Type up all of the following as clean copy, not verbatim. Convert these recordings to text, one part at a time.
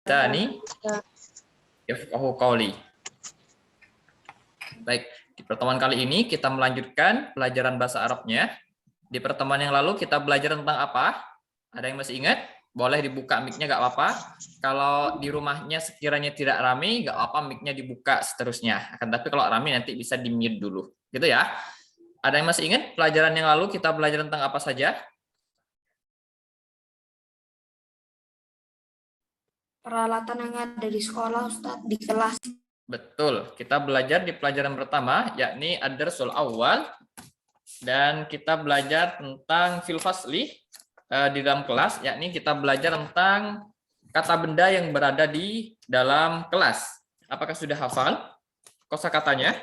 Tani yafqahu qawli. Baik, di pertemuan kali ini kita melanjutkan pelajaran bahasa Arabnya. Di pertemuan yang lalu kita belajar tentang apa? Ada yang masih ingat? Boleh dibuka mic-nya, nggak apa-apa. Kalau di rumahnya sekiranya tidak ramai, nggak apa-apa mic-nya dibuka seterusnya. Akan tapi kalau ramai nanti bisa di-mute dulu. Gitu ya. Ada yang masih ingat pelajaran yang lalu kita belajar tentang apa saja? Peralatan yang ada di sekolah, Ustadz, di kelas. Betul, kita belajar di pelajaran pertama, yakni ad-darsul awal, dan kita belajar tentang fil fasli di dalam kelas, yakni kita belajar tentang kata benda yang berada di dalam kelas. Apakah sudah hafal kosakatanya?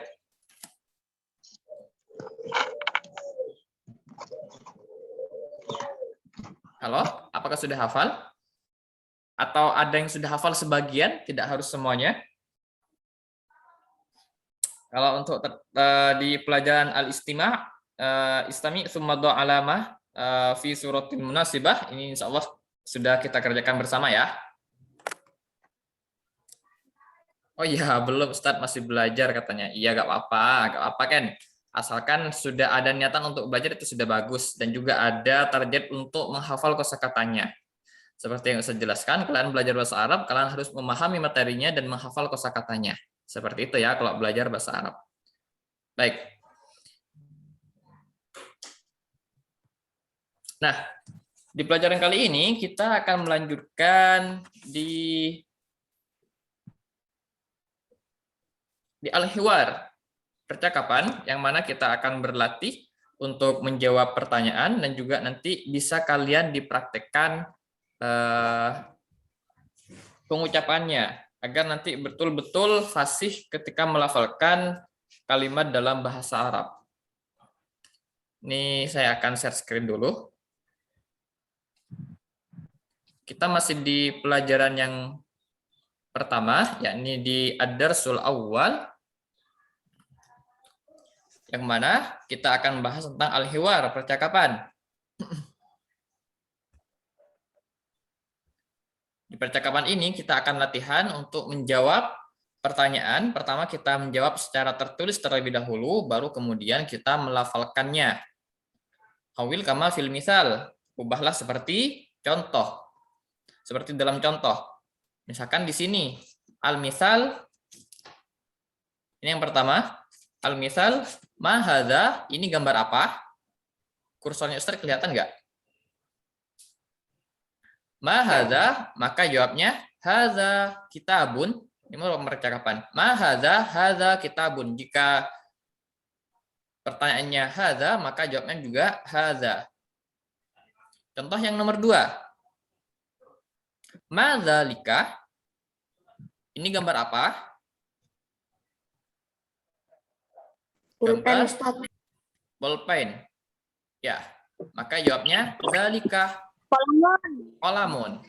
Halo, apakah sudah hafal? Atau ada yang sudah hafal sebagian, tidak harus semuanya? Kalau untuk di pelajaran al-istima' istami' tsumma dha' alamah fi suratin munasibah, ini insya Allah sudah kita kerjakan bersama ya. Oh iya, belum Ustadz, masih belajar katanya. Iya, gak apa-apa kan. Asalkan sudah ada niatan untuk belajar itu sudah bagus, dan juga ada target untuk menghafal kosakatanya. Seperti yang saya jelaskan, kalian belajar bahasa Arab, kalian harus memahami materinya dan menghafal kosakatanya. Seperti itu ya kalau belajar bahasa Arab. Baik. Nah, di pelajaran kali ini kita akan melanjutkan di al-hiwar, percakapan, yang mana kita akan berlatih untuk menjawab pertanyaan dan juga nanti bisa kalian dipraktekkan pengucapannya agar nanti betul-betul fasih ketika melafalkan kalimat dalam bahasa Arab. Ini saya akan share screen dulu. Kita masih di pelajaran yang pertama, yakni di ad-darsul awal, yang mana kita akan bahas tentang al-hiwar, percakapan. Di percakapan ini kita akan latihan untuk menjawab pertanyaan. Pertama kita menjawab secara tertulis terlebih dahulu, baru kemudian kita melafalkannya. Hawil kama fil misal, ubahlah seperti contoh. Seperti dalam contoh. Misalkan di sini, al-misal, ini yang pertama, al-misal, ma hadza, ini gambar apa? Kursornya Ustaz kelihatan nggak? Ma hadza, maka jawabnya hadza kitabun. Ini merupakan percakapan. Ma hadza kitabun. Jika pertanyaannya hadza, maka jawabnya juga hadza. Contoh yang nomor 2. Ma dzalika. Ini gambar apa? Pulpen, Gambar bolpen. Ya, maka jawabnya dzalika qalamun.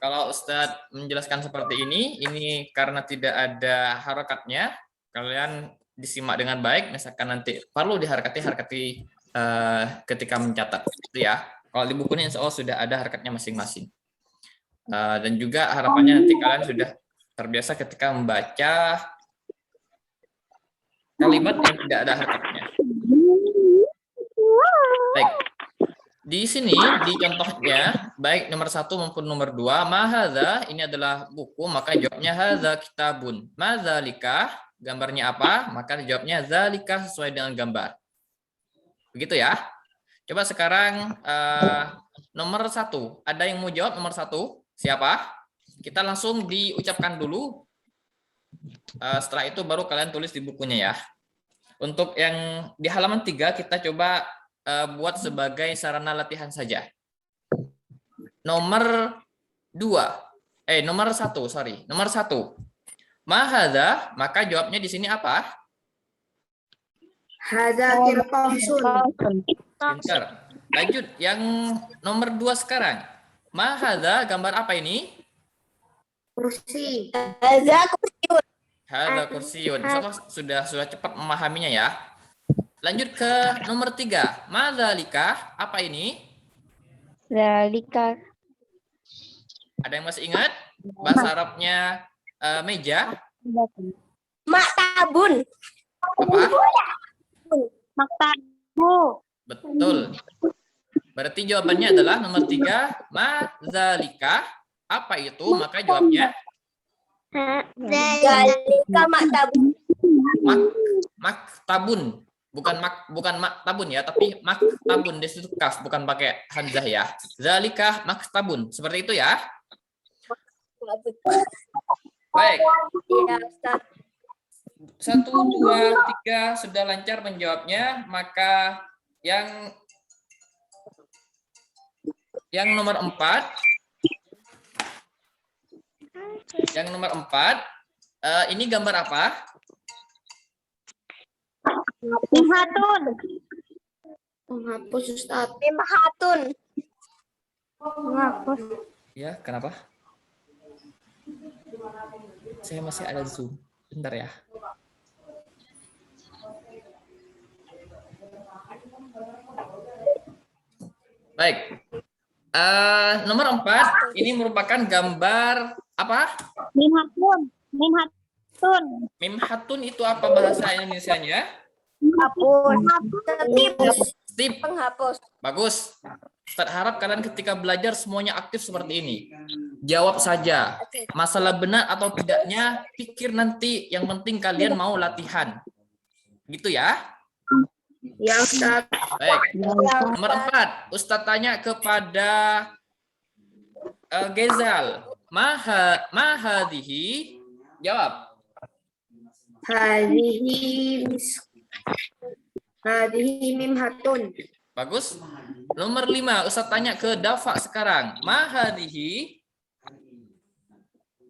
Kalau Ustadz menjelaskan seperti ini karena tidak ada harakatnya, kalian disimak dengan baik, misalkan nanti perlu diharakati ketika mencatat, itu ya. Kalau di bukunya insya Allah sudah ada harakatnya masing-masing. Dan juga harapannya nanti kalian sudah terbiasa ketika membaca kalimat yang tidak ada harakatnya. Baik. Di sini, di contohnya, baik nomor 1 maupun nomor 2, ma hadza, ini adalah buku, maka jawabnya hadza kitabun. Ma dzalika, gambarnya apa? Maka jawabnya dzalika sesuai dengan gambar. Begitu ya. Coba sekarang nomor 1. Ada yang mau jawab nomor 1? Siapa? Kita langsung diucapkan dulu. Setelah itu baru kalian tulis di bukunya ya. Untuk yang di halaman 3, kita coba buat sebagai sarana latihan saja. Nomor 1, sorry. Nomor 1. Ma hadza, maka jawabnya di sini apa? Hadza kirtasun. Pintar. Lanjut yang nomor 2 sekarang. Ma hadza, gambar apa ini? Kursi. Hadza kursiun. Hadza kursiun. Sudah cepat memahaminya ya. Lanjut ke nomor 3. Ma dzalika, apa ini? Dzalika. Ada yang masih ingat? bahasa Arabnya meja? Maktabun. Apa? Maktabu. Betul. Berarti jawabannya adalah nomor 3, madzalika. Apa itu? Maka jawabnya Zalika maktabun. maktabun. Bukan maktabun ya, tapi maktabun di situ kaf, bukan pakai hamzah ya. Zalika maktabun. Seperti itu ya. Baik. Iya, Ustaz. 1, 2, 3 sudah lancar menjawabnya, maka yang nomor 4, ini gambar apa? Mimhatun. Menghapus Ustaz. Mimhatun. Menghapus. Ya, kenapa? Saya masih ada Zoom. Bentar ya. Baik. Nomor 4, ini merupakan gambar apa? Mimhatun. Mimhatun. Mimhatun itu apa bahasa Indonesianya? Menghapus. Tip. Penghapus. Bagus. Ustaz harap kalian ketika belajar semuanya aktif seperti ini. Jawab saja. Masalah benar atau tidaknya, pikir nanti. Yang penting kalian mau latihan. Gitu ya. Ya Ustaz. Baik. Nomor 4. Ustaz tanya kepada Gezal. Mahadihi. Jawab. Hadihi mimhatun. Bagus. Nomor 5. Ustaz tanya ke Dafa sekarang. Mahadihi.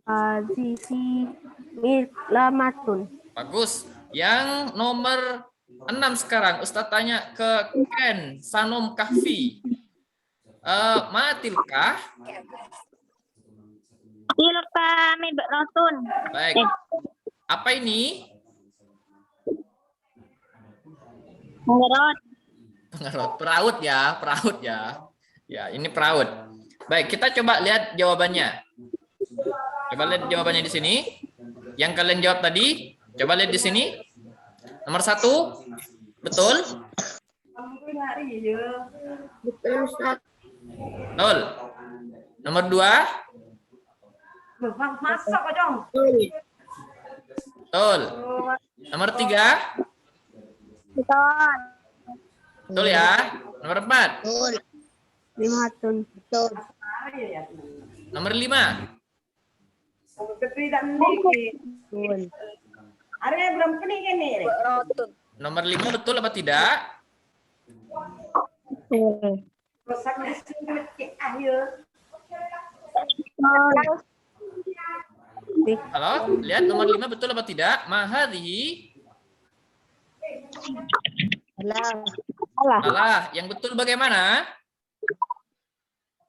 Hadihi miklamatun. Bagus. Yang nomor 6 sekarang. Ustaz tanya ke Ken Sanom Kahfi. Matilkah? Tilka mibratun. Baik. Apa ini? Mengerot. Pengerot. Peraut ya. Peraut ya. Ya, ini peraut. Baik, kita coba lihat jawabannya. Coba lihat jawabannya di sini. Yang kalian jawab tadi, coba lihat di sini. Nomor 1, betul? Betul Ustaz. Betul. Nomor 2, betul. Nomor 3, Betul. betul ya. Nomor 4, Betul. Mimhatun. Betul. nomor 5, Betul. nomor 5 betul apa tidak? Betul. Halo, lihat nomor 5 betul apa tidak? Mahadhihi. Salah. Yang betul bagaimana?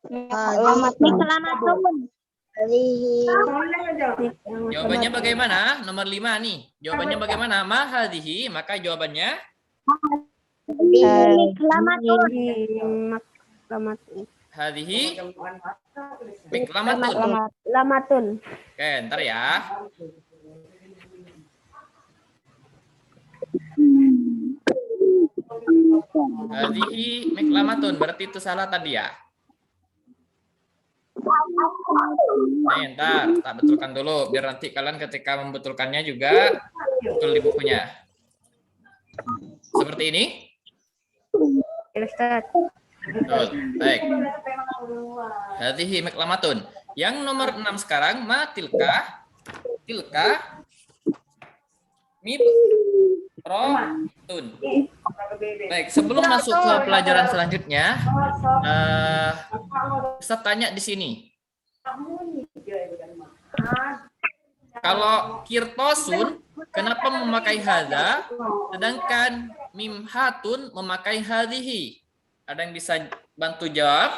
Miklamatun. Jawabannya bagaimana? Nomor 5 nih. Jawabannya bagaimana? Mahadhihi. Maka jawabannya Miklamatun. hadhihi miklamatun. Lamatun. Oke, ntar ya. Hadhihi miklamatun. Berarti itu salah tadi ya. Nih, ntar tak betulkan dulu. Biar nanti kalian ketika membetulkannya juga betul di bukunya. Seperti ini. Betul. Baik. Hadhihi miklamatun. Yang nomor 6 sekarang matilka. Tilka miprotun. Baik, sebelum masuk ke pelajaran selanjutnya, saya tanya di sini. Kalau kirtosun, kenapa memakai hadza, sedangkan mimhatun memakai hadhihi? Ada yang bisa bantu jawab?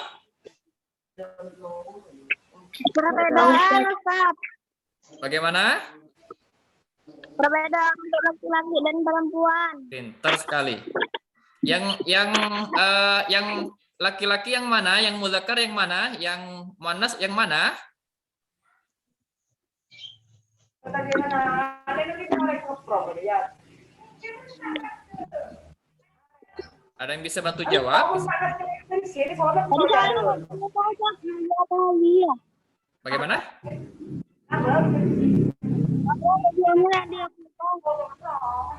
Perbedaan Ustaz. Bagaimana? Perbedaan untuk laki-laki dan perempuan. Pintar sekali. Yang laki-laki yang mana? Yang muzakkar yang mana? Yang muannas yang mana? Ada yang bisa bantu jawab? Bagaimana?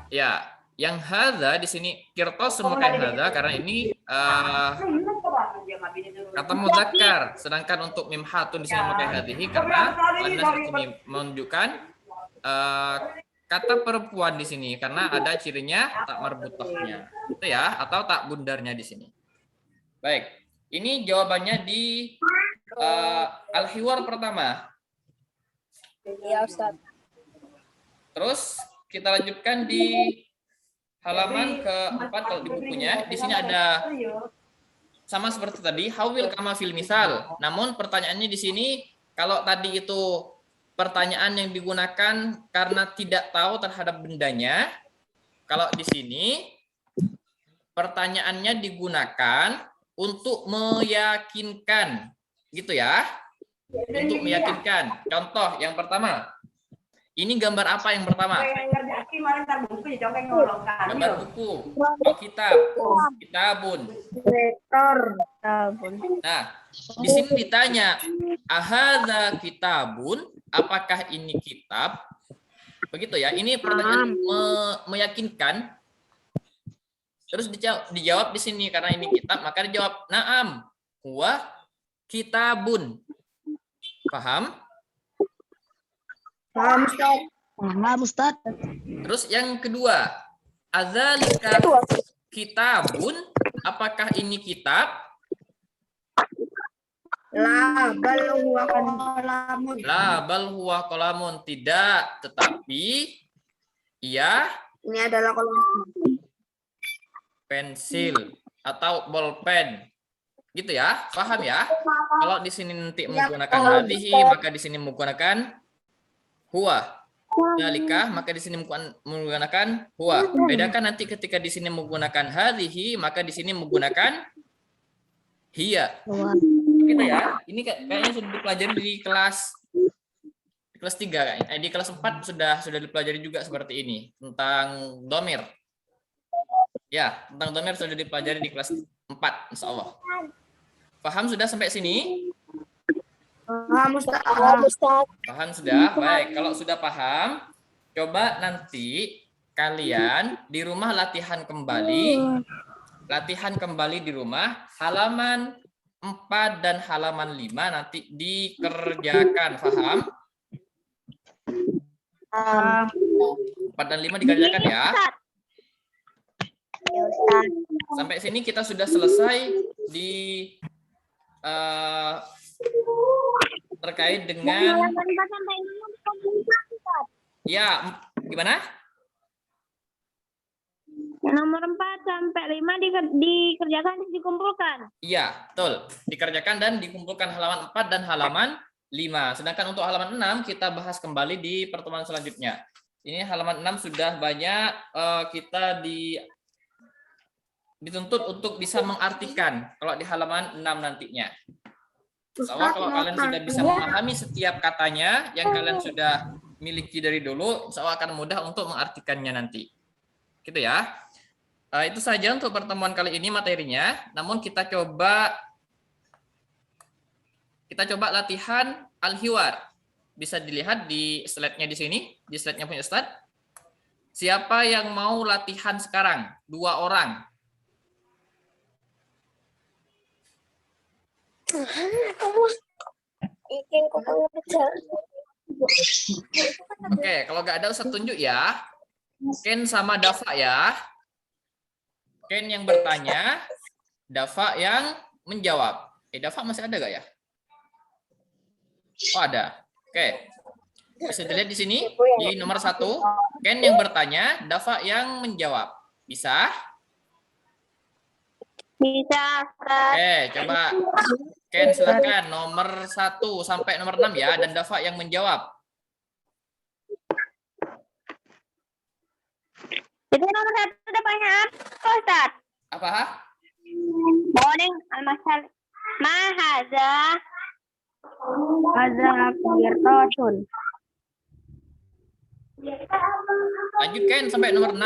Ya, yang hadza di sini Kirtos memakai hadza karena ini kata mudzakkar, sedangkan untuk mim hatun di sini memakai hadhihi karena anas di sini menunjukkan kata perempuan di sini karena ada cirinya tak marbutahnya, itu ya, atau tak bundarnya di sini. Baik, ini jawabannya di al-hiwar pertama. Iya, Ustaz. Terus kita lanjutkan di halaman keempat kalau di bukunya. Di sini ada sama seperti tadi, hawil kama fil misal. Namun pertanyaannya di sini kalau tadi itu pertanyaan yang digunakan karena tidak tahu terhadap bendanya, kalau di sini pertanyaannya digunakan untuk meyakinkan, gitu ya. Untuk meyakinkan. Contoh yang pertama. Ini gambar apa yang pertama? Gambar buku. Oh, kitabun. Nah, di sini ditanya, ahadza kitabun? Apakah ini kitab? Begitu ya. Ini pertanyaan meyakinkan. Terus dijawab di sini karena ini kitab, maka dijawab na'am, huwa kitabun. Paham? Paham, Ustaz. Paham, Ustaz. Terus yang kedua, adzalika kitabun? Apakah ini kitab? La bal huwa qalamun. La bal huwa qalamun. Tidak, tetapi ia Ini adalah kolom. pensil atau bolpen. Gitu ya, paham ya? Kalau di sini nanti menggunakan hadhihi, maka di sini menggunakan huwa. Dalika, maka di sini menggunakan huwa. Bedakan nanti ketika di sini menggunakan hadhihi, maka di sini menggunakan hiya. Gitu ya. Ini kayaknya sudah dipelajari di kelas 3 kayaknya. Di kelas 4 sudah dipelajari juga seperti ini tentang domir. Ya, tentang domir sudah dipelajari di kelas 4 insyaallah. Paham sudah sampai sini? Paham, Ustaz. Paham sudah? Baik, kalau sudah paham, coba nanti kalian di rumah latihan kembali di rumah halaman 4 dan halaman 5 nanti dikerjakan, paham? 4 dan 5 dikerjakan ya. Sampai sini kita sudah selesai di terkait dengan ya gimana? Nomor 4 sampai 5 dikerjakan dikumpulkan. Iya, betul. Dikerjakan dan dikumpulkan halaman 4 dan halaman 5. Sedangkan untuk halaman 6 kita bahas kembali di pertemuan selanjutnya. Ini halaman 6 sudah banyak kita dituntut untuk bisa mengartikan kalau di halaman 6 nantinya. Soalnya kalau kalian sudah bisa memahami setiap katanya yang kalian sudah miliki dari dulu, insya Allah akan mudah untuk mengartikannya nanti. Gitu ya. Itu saja untuk pertemuan kali ini materinya. Namun kita coba latihan al-hiwar. Bisa dilihat di slide-nya di sini, di slide-nya punya Ustaz. Siapa yang mau latihan sekarang? 2 orang. Oke, kalau nggak ada Ustaz tunjuk ya. Ken sama Dafa ya. Ken yang bertanya, Dafa yang menjawab. Dafa masih ada nggak ya? Oh ada. Oke. Bisa dilihat di sini di nomor 1. Ken yang bertanya, Dafa yang menjawab. Bisa? Bisa. Oke, coba Ken silakan nomor 1 sampai nomor 6 ya, dan Dafa yang menjawab. Itu nomor 1 depannya apa, Ustaz? Apa? Boarding al-masal. Mahaza. Haza qirtasun. Lanjutkan sampai nomor 6.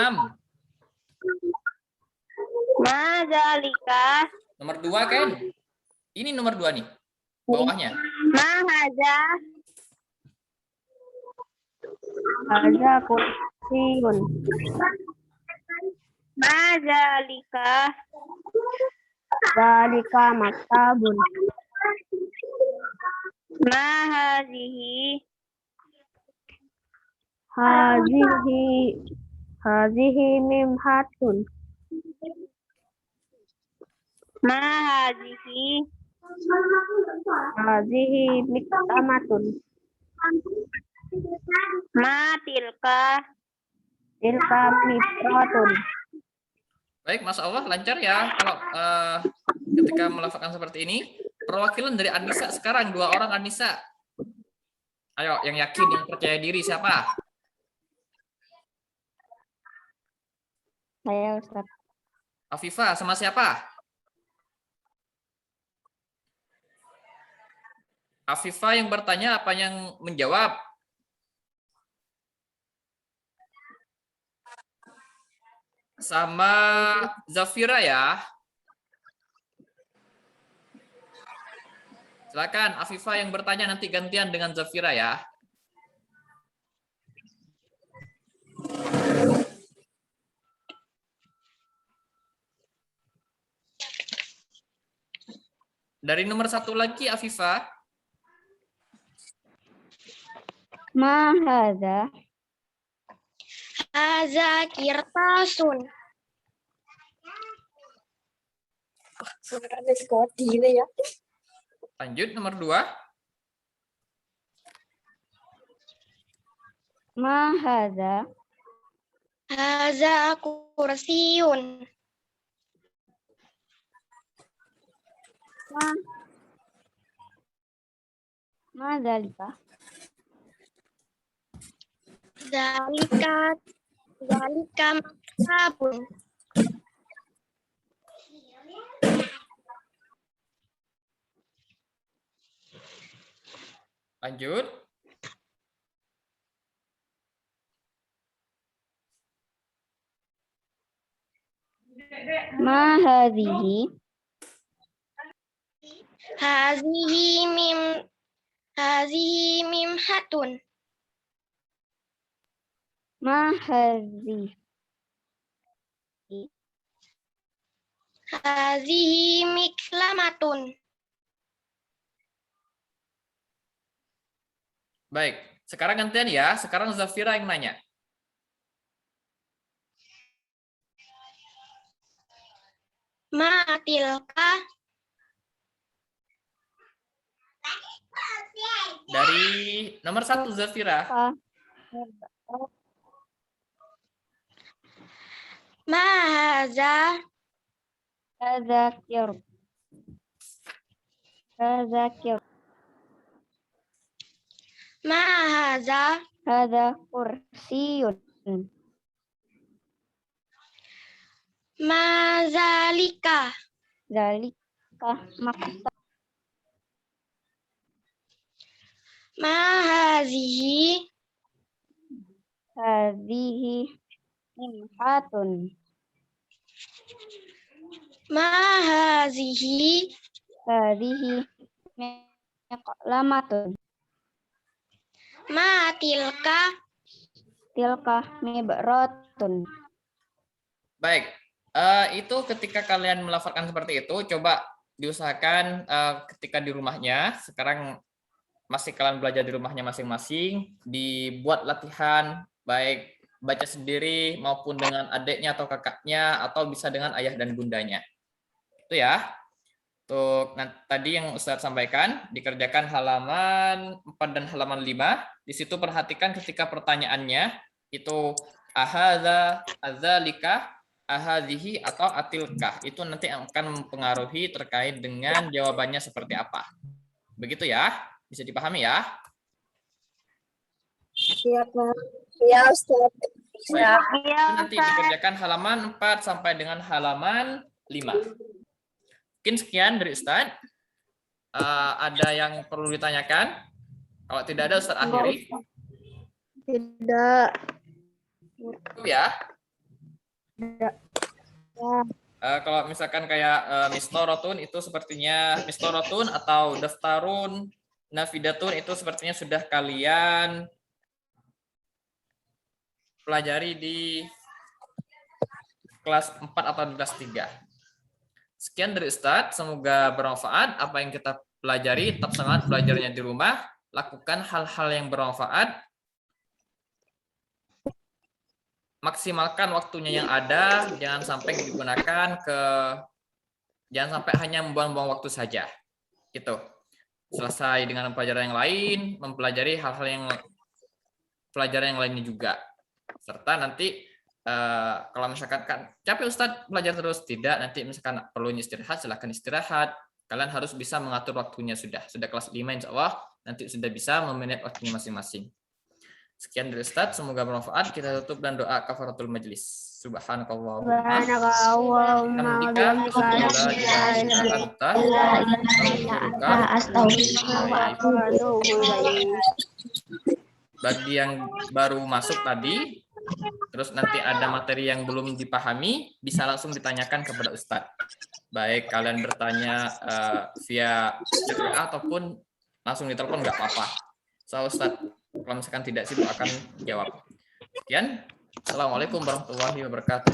Ma zalika. Nomor 2 kan? Ini nomor 2 nih. Bawahnya. Ma hadza. Hadza kursiyun. Ma zalika. Zalika maktabun. Ma hazihi. Hazihi mimhatun. Ma hazihi. Hazihi miktamatun. Ma tilka. Tilka mifratun. Baik, Masya Allah, lancar ya kalau ketika melafalkan seperti ini. Perwakilan dari Anissa sekarang, 2 orang Anissa. Ayo, yang yakin, yang percaya diri siapa? Saya Ustaz. Afifah sama siapa? Afifah yang bertanya apa yang menjawab? Sama Zafira ya. Silakan Afifah yang bertanya, nanti gantian dengan Zafira ya. Dari nomor 1 lagi Afifah. Ma hadza. Hadza kirtasun. Lanjut nomor 2. Ma hadza. Hadza kursiyun. Ma zalika. Zalika maktabun. Lanjut. Ma hadhihi. Hazihi mimhatun. Ma hadhihi. Hazihi miklamatun. Baik, sekarang gantian ya. Sekarang Zafira yang nanya. Ma tilka. Dari nomor 1 Zafira. Ma hadza. Tadzakir. Ma hadza. Hadza kursiyun. Ma zalika. Zalika maktab. Ma hazihi. Hazihi mimhatun. Ma hazihi. Hazihi miqlamatun. Ma tilka. Tilka mibratun. Baik, itu ketika kalian melafalkan seperti itu, coba diusahakan ketika di rumahnya. Sekarang masih kalian belajar di rumahnya masing-masing, dibuat latihan, baik baca sendiri maupun dengan adiknya atau kakaknya, atau bisa dengan ayah dan bundanya. Itu ya. Untuk tadi yang Ustadz sampaikan, dikerjakan halaman 4 dan halaman 5. Di situ perhatikan ketika pertanyaannya, itu ahadza, adzalika, ahadhihi, atau atilkah. Itu nanti akan mempengaruhi terkait dengan jawabannya seperti apa. Begitu ya. Bisa dipahami ya? Siap, ya Ustaz. Baik. Itu nanti dikerjakan halaman 4 sampai dengan halaman 5. Mungkin sekian dari Ustadz. Ada yang perlu ditanyakan? Kalau tidak ada, Ustadz akhiri. Tidak. Cukup ya. Kalau misalkan kayak mistorotun itu sepertinya mistorotun atau daftarun, nafidatun itu sepertinya sudah kalian pelajari di kelas 4 atau di kelas 3. Sekian dari Ustadz, semoga bermanfaat apa yang kita pelajari. Tetap semangat belajarnya di rumah, lakukan hal-hal yang bermanfaat, maksimalkan waktunya yang ada, jangan sampai jangan sampai hanya membuang-buang waktu saja. Gitu. Selesai dengan pelajaran yang lain, mempelajari hal-hal yang pelajaran yang lainnya juga. Serta nanti kalau misalkan capek Ustadz belajar terus, tidak, nanti misalkan perlu istirahat, silahkan istirahat. Kalian harus bisa mengatur waktunya sudah kelas 5 insya Allah, nanti sudah bisa memanage waktunya masing-masing. Sekian dari Ustadz, semoga bermanfaat. Kita tutup dan doa kafaratul majlis. Subhanakallahumma bagi yang baru masuk tadi, terus nanti ada materi yang belum dipahami, bisa langsung ditanyakan kepada Ustadz. Baik kalian bertanya via WA ataupun langsung ditelepon nggak apa-apa. So, Ustadz, kalau misalkan tidak sibuk akan jawab. Sekian. Assalamualaikum warahmatullahi wabarakatuh.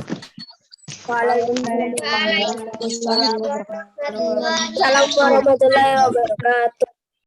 Waalaikumsalam warahmatullahi wabarakatuh.